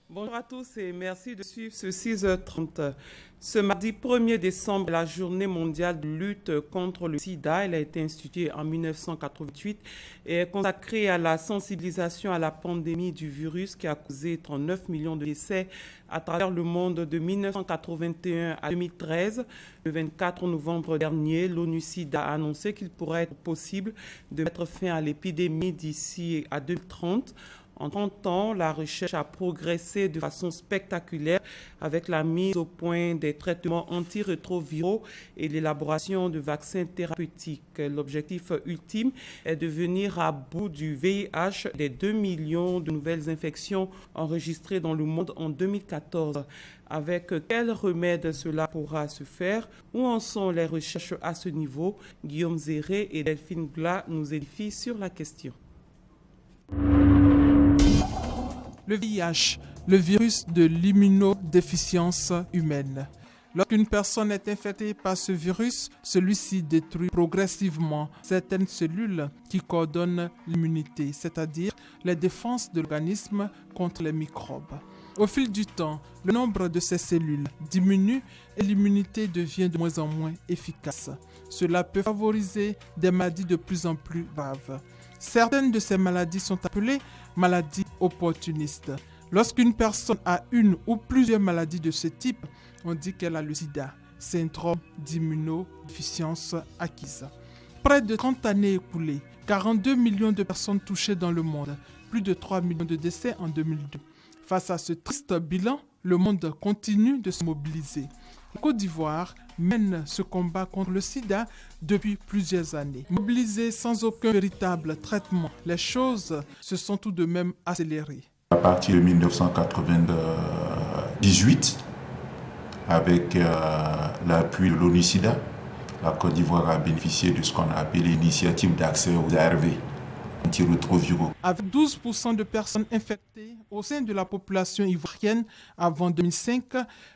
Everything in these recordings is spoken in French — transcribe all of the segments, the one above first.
Bonjour à tous et merci de suivre ce 6h30. Ce mardi 1er décembre, la journée mondiale de lutte contre le sida, elle a été instituée en 1988 et est consacrée à la sensibilisation à la pandémie du virus qui a causé 39 millions de décès à travers le monde de 1981 à 2013. Le 24 novembre dernier, l'ONU-SIDA a annoncé qu'il pourrait être possible de mettre fin à l'épidémie d'ici à 2030. En 30 ans, la recherche a progressé de façon spectaculaire avec la mise au point des traitements antirétroviraux et l'élaboration de vaccins thérapeutiques. L'objectif ultime est de venir à bout du VIH, des 2 millions de nouvelles infections enregistrées dans le monde en 2014. Avec quels remèdes cela pourra se faire? Où en sont les recherches à ce niveau? Guillaume Zéré et Delphine Glas nous édifient sur la question. Le VIH, le virus de l'immunodéficience humaine. Lorsqu'une personne est infectée par ce virus, celui-ci détruit progressivement certaines cellules qui coordonnent l'immunité, c'est-à-dire les défenses de l'organisme contre les microbes. Au fil du temps, le nombre de ces cellules diminue et l'immunité devient de moins en moins efficace. Cela peut favoriser des maladies de plus en plus graves. Certaines de ces maladies sont appelées maladies opportunistes. Lorsqu'une personne a une ou plusieurs maladies de ce type, on dit qu'elle a le sida, syndrome d'immunodéficience acquise. Près de 30 années écoulées, 42 millions de personnes touchées dans le monde, plus de 3 millions de décès en 2002. Face à ce triste bilan, le monde continue de se mobiliser. La Côte d'Ivoire mène ce combat contre le sida depuis plusieurs années. Mobilisée sans aucun véritable traitement, les choses se sont tout de même accélérées. À partir de 1998, avec l'appui de l'ONU-SIDA, la Côte d'Ivoire a bénéficié de ce qu'on a appelé l'initiative d'accès aux ARV. Avec 12% de personnes infectées au sein de la population ivoirienne avant 2005,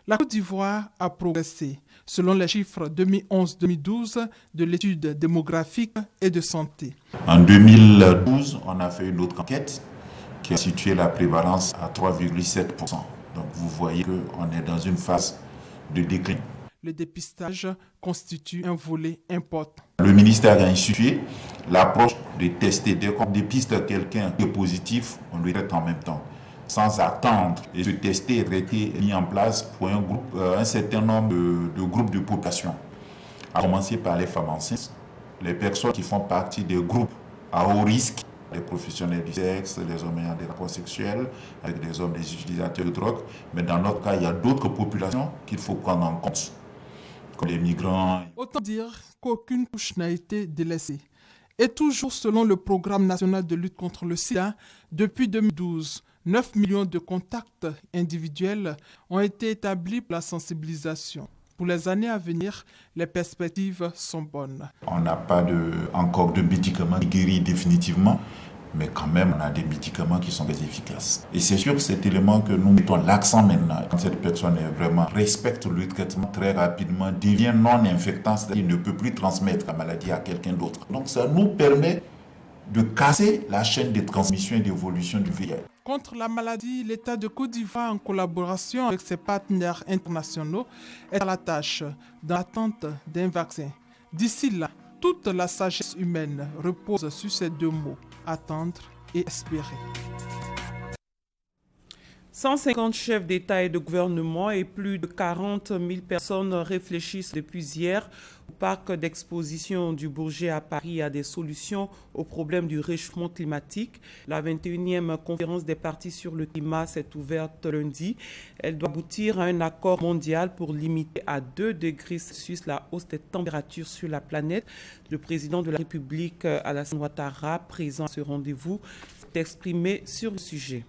la Côte d'Ivoire a progressé, selon les chiffres 2011-2012 de l'étude démographique et de santé. En 2012, on a fait une autre enquête qui a situé la prévalence à 3,7%. Donc vous voyez qu'on est dans une phase de déclin. Le dépistage constitue un volet important. Le ministère a institué l'approche de tester. Dès qu'on dépiste quelqu'un qui est positif, on le traite en même temps, sans attendre. Et ce tester a été mis en place pour un certain nombre de groupes de population. À commencer par les femmes enceintes, les personnes qui font partie des groupes à haut risque, les professionnels du sexe, les hommes ayant des rapports sexuels, avec des hommes, des utilisateurs de drogue. Mais dans notre cas, il y a d'autres populations qu'il faut prendre en compte. Les migrants. Autant dire qu'aucune couche n'a été délaissée. Et toujours selon le programme national de lutte contre le sida, depuis 2012, 9 millions de contacts individuels ont été établis pour la sensibilisation. Pour les années à venir, les perspectives sont bonnes. On n'a pas encore de médicaments qui guérissent définitivement, mais quand même, on a des médicaments qui sont très efficaces. Et c'est sur cet élément que nous mettons l'accent maintenant. Quand cette personne respecte le traitement très rapidement, devient non infectant, c'est-à-dire ne peut plus transmettre la maladie à quelqu'un d'autre. Donc ça nous permet de casser la chaîne de transmission et d'évolution du VIH. Contre la maladie, l'État de Côte d'Ivoire, en collaboration avec ses partenaires internationaux, est à la tâche dans l'attente d'un vaccin. D'ici là, toute la sagesse humaine repose sur ces deux mots. Attendre et espérer. 150 chefs d'État et de gouvernement et plus de 40 000 personnes réfléchissent depuis hier au parc d'exposition du Bourget à Paris à des solutions au problème du réchauffement climatique. La 21e conférence des partis sur le climat s'est ouverte lundi. Elle doit aboutir à un accord mondial pour limiter à 2 degrés Celsius la hausse des températures sur la planète. Le président de la République, Alassane Ouattara, présent à ce rendez-vous, s'est exprimé sur le sujet.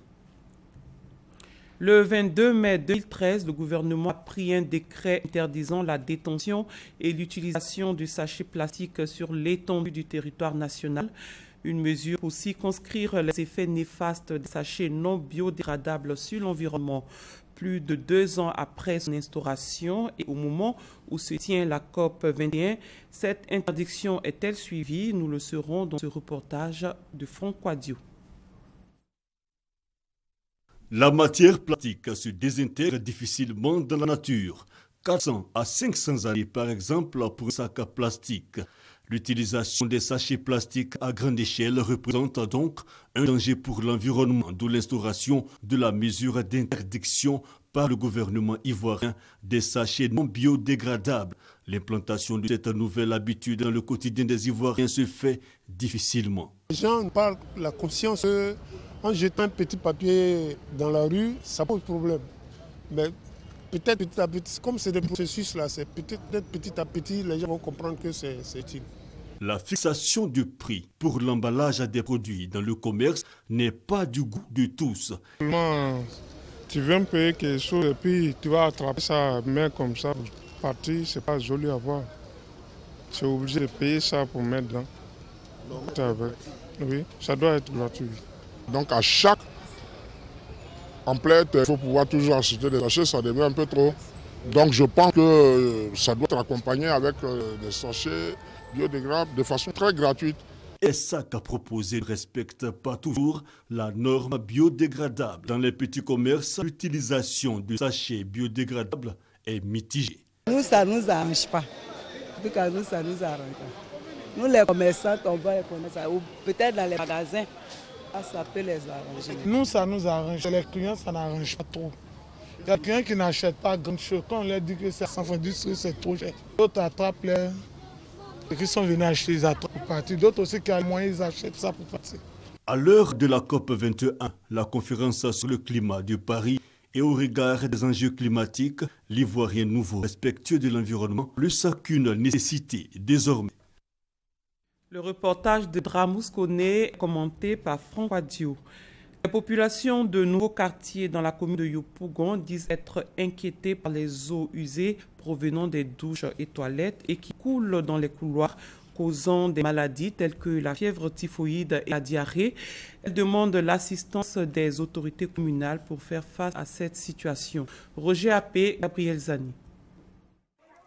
Le 22 mai 2013, le gouvernement a pris un décret interdisant la détention et l'utilisation de sachets plastiques sur l'étendue du territoire national. Une mesure pour circonscrire les effets néfastes des sachets non biodégradables sur l'environnement. plus de 2 ans après son instauration et au moment où se tient la COP 21. Cette interdiction est-elle suivie? Nous le saurons dans ce reportage de Franck Quadio. La matière plastique se désintègre difficilement dans la nature. 400 à 500 années par exemple pour un sac à plastique. L'utilisation des sachets plastiques à grande échelle représente donc un danger pour l'environnement, d'où l'instauration de la mesure d'interdiction par le gouvernement ivoirien des sachets non biodégradables. L'implantation de cette nouvelle habitude dans le quotidien des Ivoiriens se fait difficilement. Les gens parlent de la conscience en jetant un petit papier dans la rue, ça pose problème. Mais peut-être petit à petit, comme c'est des processus là, c'est peut-être petit à petit, les gens vont comprendre que c'est utile. La fixation du prix pour l'emballage des produits dans le commerce n'est pas du goût de tous. Tu viens me payer quelque chose et puis tu vas attraper ça main comme ça, partir, c'est pas joli à voir. Tu es obligé de payer ça pour mettre dedans. Oui, ça doit être gratuit. Donc à chaque emplette, il faut pouvoir toujours acheter des sachets, ça devient un peu trop. Donc je pense que ça doit être accompagné avec des sachets biodégradables de façon très gratuite. Et ça qu'a proposé ne respecte pas toujours la norme biodégradable. Dans les petits commerces, l'utilisation de sachets biodégradables est mitigée. Nous, ça ne nous arrange pas. En tout cas, nous, ça ne nous arrange pas. Nous, les commerçants, on va les connaître ça. Ou peut-être dans les magasins, ça peut les arranger. Nous, ça nous arrange. Les clients, ça n'arrange pas trop. Il y a des clients qui n'achètent pas grand chose. Quand on leur dit que c'est 170, c'est trop cher. D'autres attrapent les... Ceux qui sont venus acheter, ils attrapent pour partir. D'autres aussi qui ont les moyens, ils achètent ça pour partir. À l'heure de la COP 21, la conférence sur le climat de Paris, et au regard des enjeux climatiques, l'Ivoirien nouveau respectueux de l'environnement, plus qu'une nécessité désormais. Le reportage de Dramous Koné, commenté par Franck Quadio. Les populations de nouveaux quartiers dans la commune de Yopougon disent être inquiétées par les eaux usées provenant des douches et toilettes et qui coulent dans les couloirs, causant des maladies telles que la fièvre typhoïde et la diarrhée. Elles demandent l'assistance des autorités communales pour faire face à cette situation. Roger Appé, Gabriel Zani.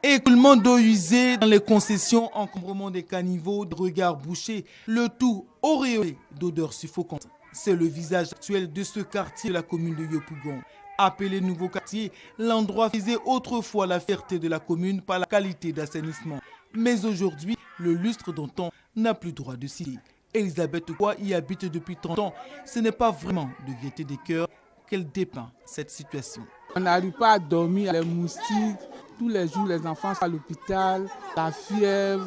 Écoulement d'eau usée dans les concessions, encombrement des caniveaux, de regards bouchés, le tout auréolé d'odeurs suffocantes. C'est le visage actuel de ce quartier de la commune de Yopougon. Appelé nouveau quartier, l'endroit faisait autrefois la fierté de la commune par la qualité d'assainissement. Mais aujourd'hui, le lustre d'antan n'a plus droit de citer. Elisabeth Kwa y habite depuis 30 ans. Ce n'est pas vraiment de gaieté des cœurs qu'elle dépeint cette situation. On n'arrive pas à dormir, les moustiques, tous les jours les enfants sont à l'hôpital, la fièvre,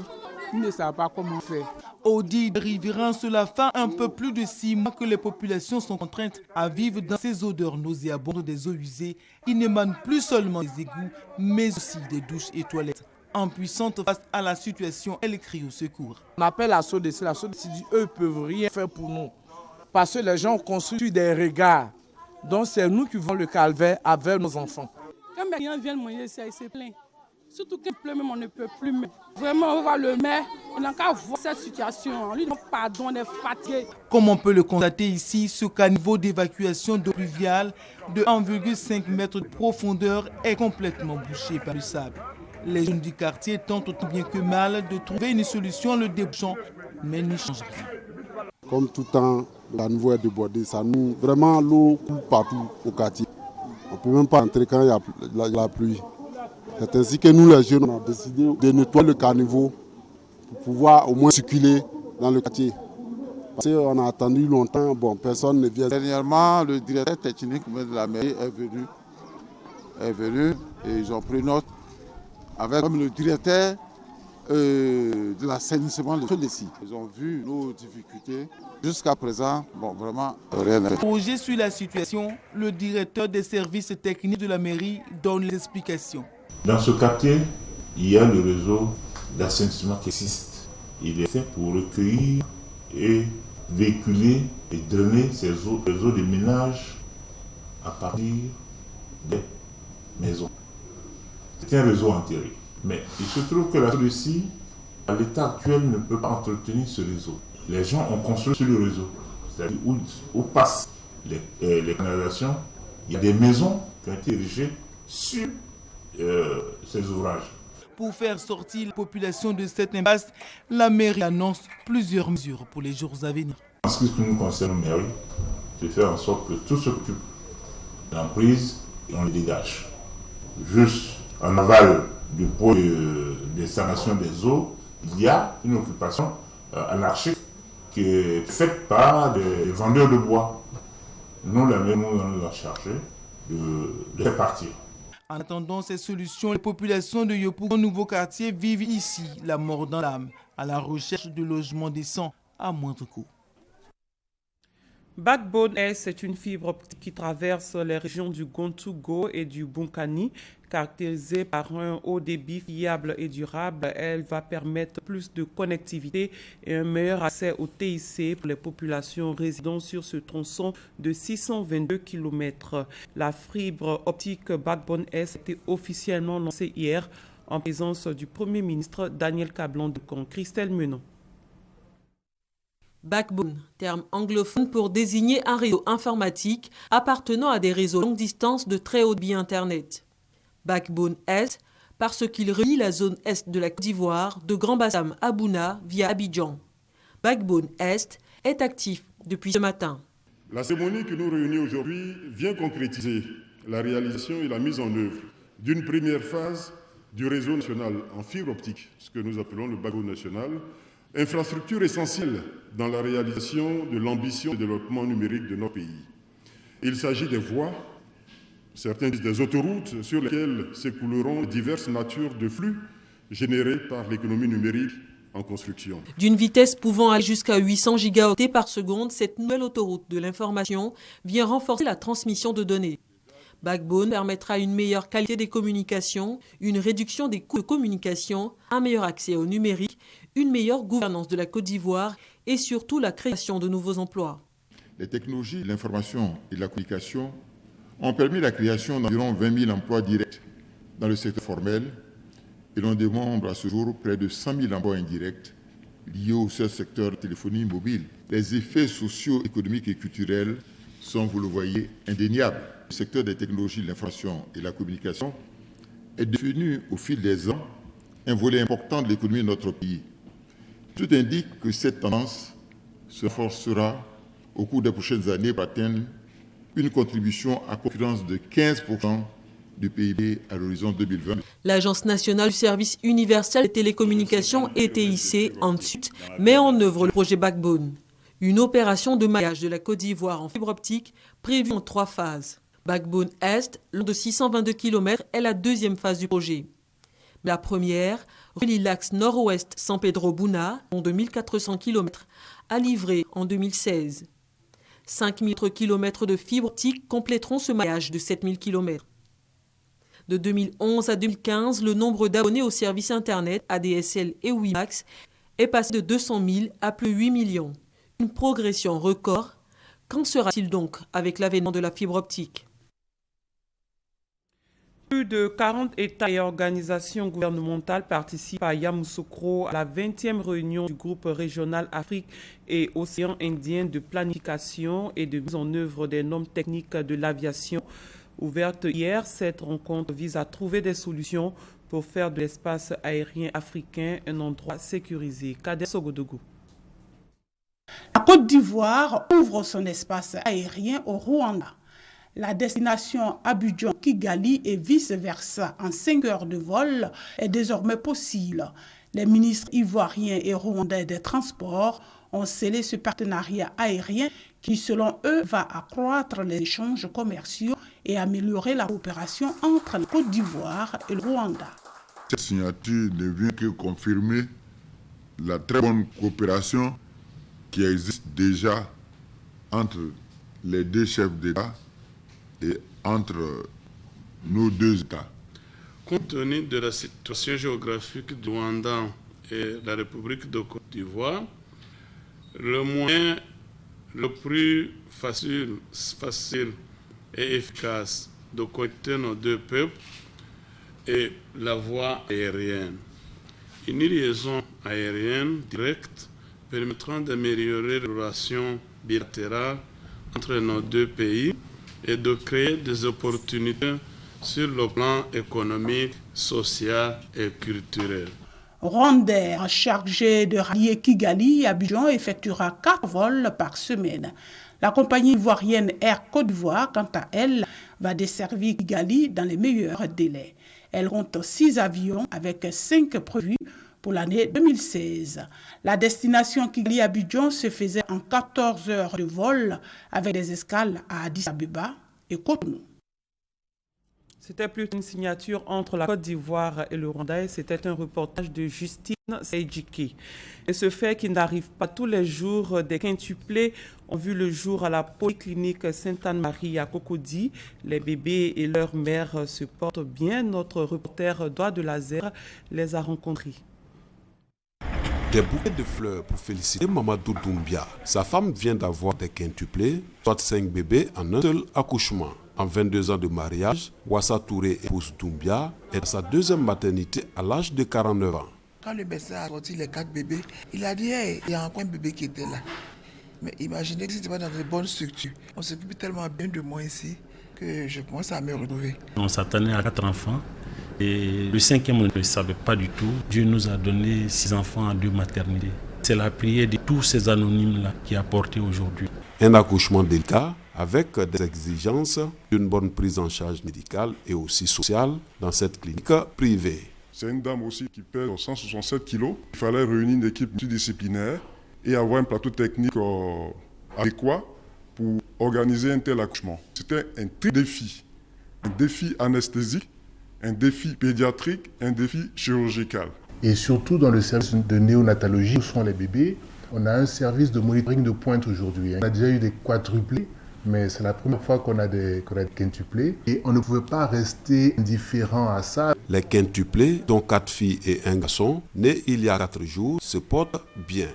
ils ne savent pas comment faire. Audit de riverains, cela fait un peu plus de 6 mois que les populations sont contraintes à vivre dans ces odeurs nauséabondes des eaux usées qui n'émanent plus seulement des égouts, mais aussi des douches et toilettes. Impuissante face à la situation, elle crie au secours. On appelle la SODC dit eux ne peuvent rien faire pour nous. Parce que les gens ont construit des regards. Donc c'est nous qui vont le calvaire avec nos enfants. Quand mes clients viennent manger, ça, ils se plaignent. Surtout qu'il pleut même, on ne peut plus mettre. Vraiment, on va le mettre. On n'a qu'à voir cette situation. On lui demande pardon, on est fatigué. Comme on peut le constater ici, ce caniveau d'évacuation d'eau pluviale de 1,5 mètre de profondeur est complètement bouché par le sable. Les jeunes du quartier tentent autant bien que mal de trouver une solution en le débouchant, mais n'y change rien. Comme tout temps, le caniveau est débordé. Vraiment, l'eau coule partout au quartier. On ne peut même pas entrer quand il y a la pluie. C'est ainsi que nous, les jeunes, on a décidé de nettoyer le caniveau pour pouvoir au moins circuler dans le quartier. Parce qu'on a attendu longtemps, personne ne vient. Dernièrement, le directeur technique de la mairie est venu et ils ont pris note avec le directeur de l'assainissement de SODC. Ils ont vu nos difficultés. Jusqu'à présent, vraiment, rien n'est fait. Projet sur la situation, le directeur des services techniques de la mairie donne les explications. Dans ce quartier, il y a le réseau d'assainissement qui existe. Il est fait pour recueillir et véhiculer et drainer ces eaux, les eaux de ménage à partir des maisons. C'est un réseau enterré. Mais il se trouve que la SODC, à l'état actuel, ne peut pas entretenir ce réseau. Les gens ont construit sur le réseau, c'est-à-dire où passent les canalisations. Il y a des maisons qui ont été érigés sur ces ouvrages. Pour faire sortir la population de cette impasse, la mairie annonce plusieurs mesures pour les jours à venir. En ce qui nous concerne, mairie, c'est faire en sorte que tout ce qui est l'emprise, on les dégage. Juste en aval du pôle de destination des eaux, il y a une occupation anarchique qui est faite par des vendeurs de bois. Nous, la mairie, nous allons charger de faire partir. En attendant ces solutions, les populations de Yopougon, nouveau quartier, vivent ici la mort dans l'âme, à la recherche de logements décents à moindre coût. Backbone S est une fibre optique qui traverse les régions du Gontougo et du Bunkani. Caractérisée par un haut débit fiable et durable, elle va permettre plus de connectivité et un meilleur accès au TIC pour les populations résidant sur ce tronçon de 622 km. La fibre optique Backbone S a été officiellement lancée hier en présence du Premier ministre Daniel Kablan-Dekong. Christelle Menon. Backbone, terme anglophone pour désigner un réseau informatique appartenant à des réseaux longue distance de très haut débit Internet. Backbone Est, parce qu'il relie la zone est de la Côte d'Ivoire, de Grand Bassam à Bouna via Abidjan. Backbone Est est actif depuis ce matin. La cérémonie qui nous réunit aujourd'hui vient concrétiser la réalisation et la mise en œuvre d'une première phase du réseau national en fibre optique, ce que nous appelons le Backbone national, infrastructure essentielle dans la réalisation de l'ambition de développement numérique de nos pays. Il s'agit des voies, certains disent des autoroutes, sur lesquelles s'écouleront diverses natures de flux générés par l'économie numérique en construction. D'une vitesse pouvant aller jusqu'à 800 gigaoctets par seconde, cette nouvelle autoroute de l'information vient renforcer la transmission de données. Backbone permettra une meilleure qualité des communications, une réduction des coûts de communication, un meilleur accès au numérique, une meilleure gouvernance de la Côte d'Ivoire et surtout la création de nouveaux emplois. Les technologies de l'information et de la communication ont permis la création d'environ 20 000 emplois directs dans le secteur formel et l'on dénombre à ce jour près de 100 000 emplois indirects liés au seul secteur de téléphonie mobile. Les effets socio-économiques et culturels sont, vous le voyez, indéniables. Le secteur des technologies de l'information et de la communication est devenu au fil des ans un volet important de l'économie de notre pays. Tout indique que cette tendance se renforcera au cours des prochaines années pour atteindre une contribution à concurrence de 15% du PIB à l'horizon 2020. L'Agence nationale du service universel des télécommunications ETIC, ANSUT, met en œuvre le projet Backbone, une opération de maillage de la Côte d'Ivoire en fibre optique prévue en 3 phases. Backbone Est, long de 622 km, est la deuxième phase du projet. La première relie l'axe nord-ouest San Pedro-Bouna, long de 1400 km, à livrer en 2016. 5000 km de fibre optique compléteront ce maillage de 7000 km. De 2011 à 2015, le nombre d'abonnés au service Internet, ADSL et WiMax, est passé de 200 000 à plus de 8 millions. Une progression record. Qu'en sera-t-il donc avec l'avènement de la fibre optique ? Plus de 40 États et organisations gouvernementales participent à Yamoussoukro à la 20e réunion du groupe régional Afrique et Océan Indien de planification et de mise en œuvre des normes techniques de l'aviation. Ouverte hier, cette rencontre vise à trouver des solutions pour faire de l'espace aérien africain un endroit sécurisé. Kader Sogodougou. La Côte d'Ivoire ouvre son espace aérien au Rwanda. La destination Abidjan-Kigali et vice-versa en 5 heures de vol est désormais possible. Les ministres ivoiriens et rwandais des transports ont scellé ce partenariat aérien qui, selon eux, va accroître les échanges commerciaux et améliorer la coopération entre la Côte d'Ivoire et le Rwanda. Cette signature ne vient que confirmer la très bonne coopération qui existe déjà entre les deux chefs d'État et entre nos 2 États. Compte tenu de la situation géographique du Rwanda et la République de Côte d'Ivoire, le moyen le plus facile et efficace de connecter nos 2 peuples est la voie aérienne. Une liaison aérienne directe permettra d'améliorer les relations bilatérales entre nos 2 pays et de créer des opportunités sur le plan économique, social et culturel. Rwandair chargé de rallier Kigali à Abidjan effectuera 4 vols par semaine. La compagnie ivoirienne Air Côte d'Ivoire, quant à elle, va desservir Kigali dans les meilleurs délais. Elle compte 6 avions avec 5 prévus pour l'année 2016. La destination Kigali-Abidjan se faisait en 14 heures de vol avec des escales à Addis Abeba et Cotonou. C'était plutôt une signature entre la Côte d'Ivoire et le Rwanda et c'était un reportage de Justine Seijiki. Et ce fait qu'il n'arrive pas tous les jours, des quintuplés ont vu le jour à la polyclinique Sainte-Anne-Marie à Cocody. Les bébés et leurs mères se portent bien. Notre reporter Doigt de Laser les a rencontrés. Des bouquets de fleurs pour féliciter Mamadou Doumbia. Sa femme vient d'avoir des quintuplés, soit 5 bébés en un seul accouchement. En 22 ans de mariage, Wassa Touré épouse Doumbia est à sa 2e maternité à l'âge de 49 ans. Quand le médecin a sorti les 4 bébés, il a dit hey, il y a encore un bébé qui était là. Mais imaginez que si tu vas dans de bonnes structures, on s'occupe tellement bien de moi ici que je commence à me retrouver. On s'attendait à 4 enfants. Et le 5e, on ne le savait pas du tout. Dieu nous a donné 6 enfants à 2 maternités. C'est la prière de tous ces anonymes-là qui a porté aujourd'hui. Un accouchement délicat avec des exigences d'une bonne prise en charge médicale et aussi sociale dans cette clinique privée. C'est une dame aussi qui pèse 167 kilos. Il fallait réunir une équipe multidisciplinaire et avoir un plateau technique adéquat pour organiser un tel accouchement. C'était un triple défi. Un défi anesthésique, un défi pédiatrique, un défi chirurgical. Et surtout dans le service de néonatologie où sont les bébés, on a un service de monitoring de pointe aujourd'hui. On a déjà eu des quadruplés, mais c'est la première fois qu'on a des quintuplés. Et on ne pouvait pas rester indifférent à ça. Les quintuplés, dont 4 filles et un garçon, nés il y a 4 jours, se portent bien.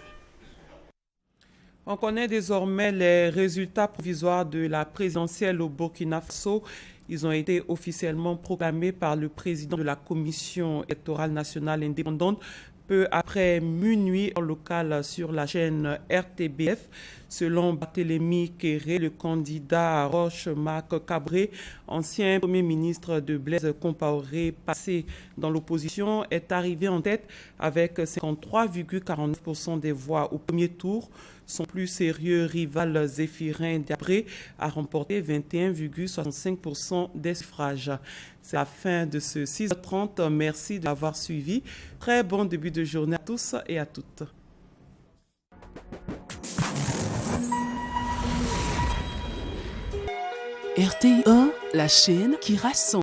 On connaît désormais les résultats provisoires de la présidentielle au Burkina Faso. Ils ont été officiellement proclamés par le président de la Commission électorale nationale indépendante peu après minuit en local sur la chaîne RTBF. Selon Barthélémy Kéré, le candidat Roch-Marc Cabré, ancien premier ministre de Blaise Compaoré, passé dans l'opposition, est arrivé en tête avec 53,49% des voix au premier tour. Son plus sérieux rival Zéphirin Diabré a remporté 21,65% des suffrages. C'est la fin de ce 6h30. Merci de l'avoir suivi. Très bon début de journée à tous et à toutes. RTI1, la chaîne qui rassemble.